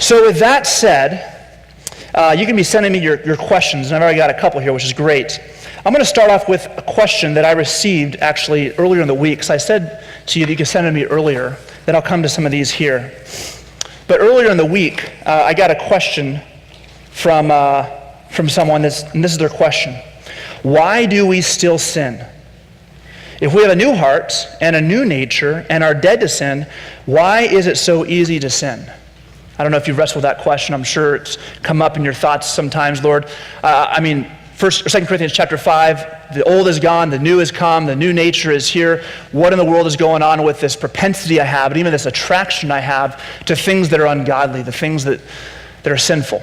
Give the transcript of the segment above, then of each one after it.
So with that said, you can be sending me your questions, and I've already got a couple here, which is great. I'm going to start off with a question that I received actually earlier in the week. So I said to you that you could send it to me earlier, then I'll come to some of these here. But earlier in the week, I got a question from someone, and this is their question. Why do we still sin? If we have a new heart and a new nature and are dead to sin, why is it so easy to sin? I don't know if you've wrestled with that question. I'm sure it's come up in your thoughts sometimes, Lord. 2 Corinthians chapter 5, the old is gone, the new has come, the new nature is here. What in the world is going on with this propensity I have, and even this attraction I have to things that are ungodly, the things that are sinful,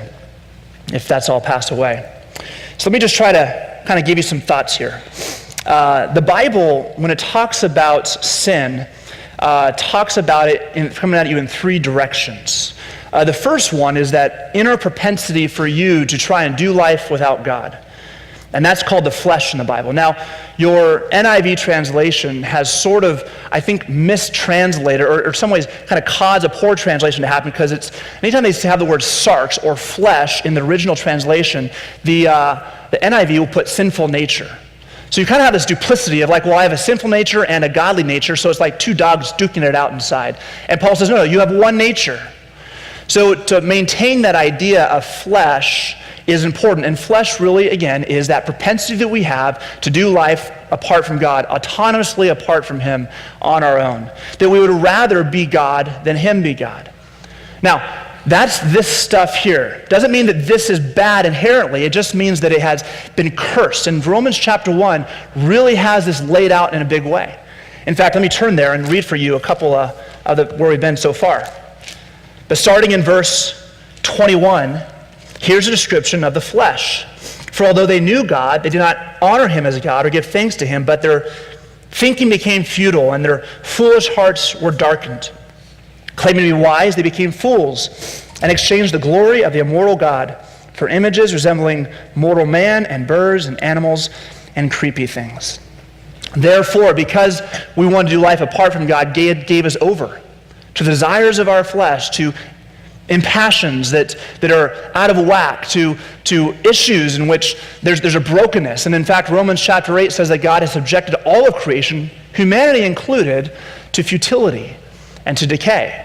if that's all passed away? So let me just try to kind of give you some thoughts here. The Bible, when it talks about sin, talks about it coming at you in three directions. The first one is that inner propensity for you to try and do life without God. And that's called the flesh in the Bible. Now, your NIV translation has sort of, I think, mistranslated, or in some ways kind of caused a poor translation to happen, because it's, anytime they have the word sarx, or flesh, in the original translation, the NIV will put sinful nature. So you kind of have this duplicity of like, well, I have a sinful nature and a godly nature, so it's like two dogs duking it out inside. And Paul says, no, you have one nature. So to maintain that idea of flesh is important. And flesh really, again, is that propensity that we have to do life apart from God, autonomously apart from Him on our own. That we would rather be God than Him be God. Now, that's this stuff here. Doesn't mean that this is bad inherently. It just means that it has been cursed. And Romans chapter 1 really has this laid out in a big way. In fact, let me turn there and read for you a couple of where we've been so far. But starting in verse 21, here's a description of the flesh. For although they knew God, they did not honor Him as God or give thanks to Him, but their thinking became futile and their foolish hearts were darkened. Claiming to be wise, they became fools and exchanged the glory of the immortal God for images resembling mortal man and birds and animals and creepy things. Therefore, because we want to do life apart from God, God gave us over to the desires of our flesh, to impassions that are out of whack, to issues in which there's a brokenness. And in fact, Romans chapter 8 says that God has subjected all of creation, humanity included, to futility and to decay.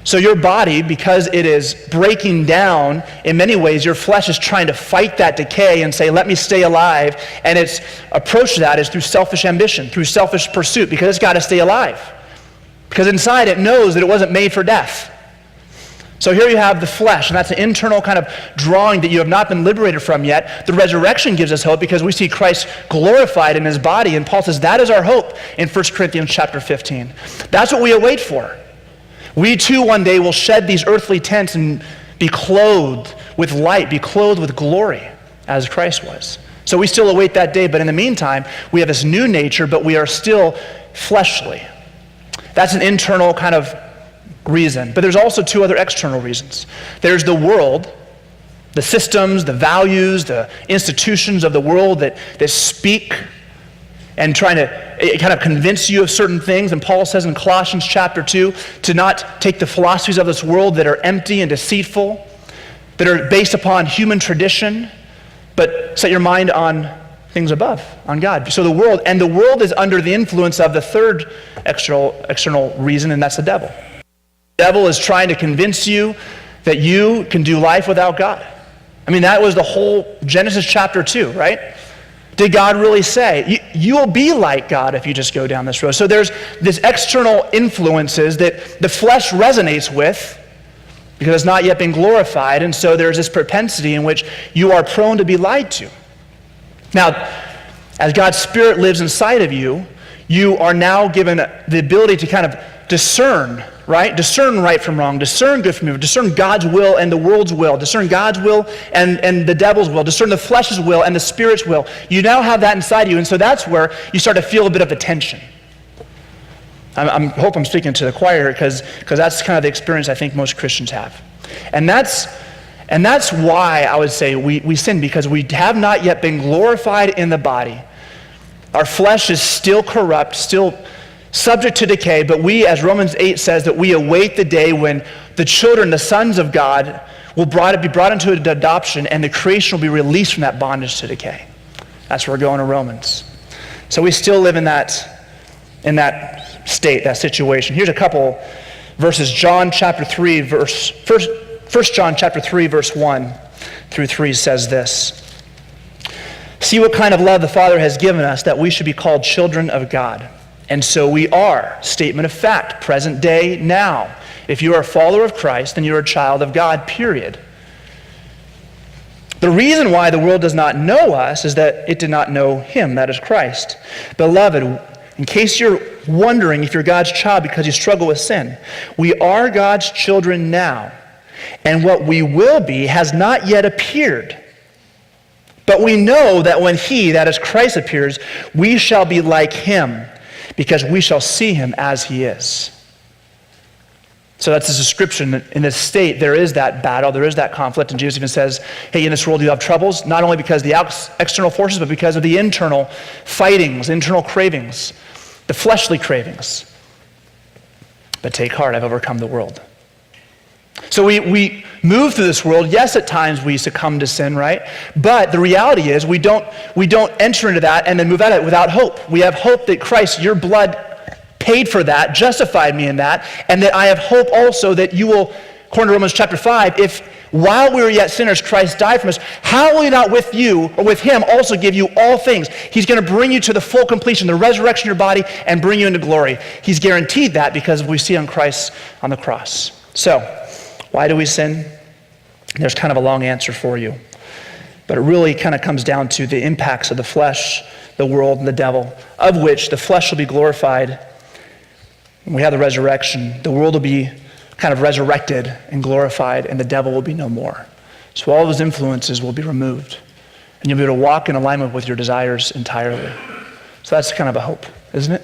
So your body, because it is breaking down, in many ways, your flesh is trying to fight that decay and say, let me stay alive. And its approach to that is through selfish ambition, through selfish pursuit, because it's got to stay alive. Because inside it knows that it wasn't made for death. So here you have the flesh, and that's an internal kind of drawing that you have not been liberated from yet. The resurrection gives us hope because we see Christ glorified in His body, and Paul says that is our hope in 1 Corinthians chapter 15. That's what we await for. We too one day will shed these earthly tents and be clothed with light, be clothed with glory, as Christ was. So we still await that day, but in the meantime, we have this new nature, but we are still fleshly. That's an internal kind of reason. But there's also two other external reasons. There's the world, the systems, the values, the institutions of the world that speak and trying to kind of convince you of certain things. And Paul says in Colossians chapter 2 to not take the philosophies of this world that are empty and deceitful, that are based upon human tradition, but set your mind on things above, on God. So the world is under the influence of the third external reason, and that's the devil. The devil is trying to convince you that you can do life without God. I mean, that was the whole Genesis chapter 2, right? Did God really say, you will be like God if you just go down this road? So there's this external influences that the flesh resonates with because it's not yet been glorified, and so there's this propensity in which you are prone to be lied to. Now, as God's Spirit lives inside of you, you are now given the ability to kind of discern, right? Discern right from wrong, discern good from evil, discern God's will and the world's will, discern God's will and the devil's will, discern the flesh's will and the Spirit's will. You now have that inside you, and so that's where you start to feel a bit of a tension. I hope I'm speaking to the choir because that's kind of the experience I think most Christians have. And that's why I would say we sin, because we have not yet been glorified in the body. Our flesh is still corrupt, still subject to decay, but we, as Romans 8 says, that we await the day when the children, the sons of God, will be brought into adoption, and the creation will be released from that bondage to decay. That's where we're going to Romans. So we still live in that state, that situation. Here's a couple verses. John chapter 3, 1 John chapter 3, verse 1 through 3 says this. See what kind of love the Father has given us, that we should be called children of God. And so we are. Statement of fact, present day, now. If you are a follower of Christ, then you're a child of God, period. The reason why the world does not know us is that it did not know him, that is Christ. Beloved, in case you're wondering if you're God's child because you struggle with sin, we are God's children now, and what we will be has not yet appeared. But we know that when he, that is Christ, appears, we shall be like him, because we shall see him as he is. So that's his description. In this state, there is that battle, there is that conflict, and Jesus even says, hey, in this world you have troubles, not only because of the external forces, but because of the internal fightings, internal cravings, the fleshly cravings. But take heart, I've overcome the world. So we move through this world. Yes, at times we succumb to sin, right? But the reality is we don't enter into that and then move out of it without hope. We have hope that Christ, your blood paid for that, justified me in that, and that I have hope also that you will, according to Romans chapter 5, if while we were yet sinners, Christ died for us, how will he not with you, or with him, also give you all things? He's going to bring you to the full completion, the resurrection of your body, and bring you into glory. He's guaranteed that because we see on Christ on the cross. So, why do we sin? There's kind of a long answer for you. But it really kind of comes down to the impacts of the flesh, the world, and the devil, of which the flesh will be glorified. When we have the resurrection, the world will be kind of resurrected and glorified, and the devil will be no more. So all those influences will be removed, and you'll be able to walk in alignment with your desires entirely. So that's kind of a hope, isn't it?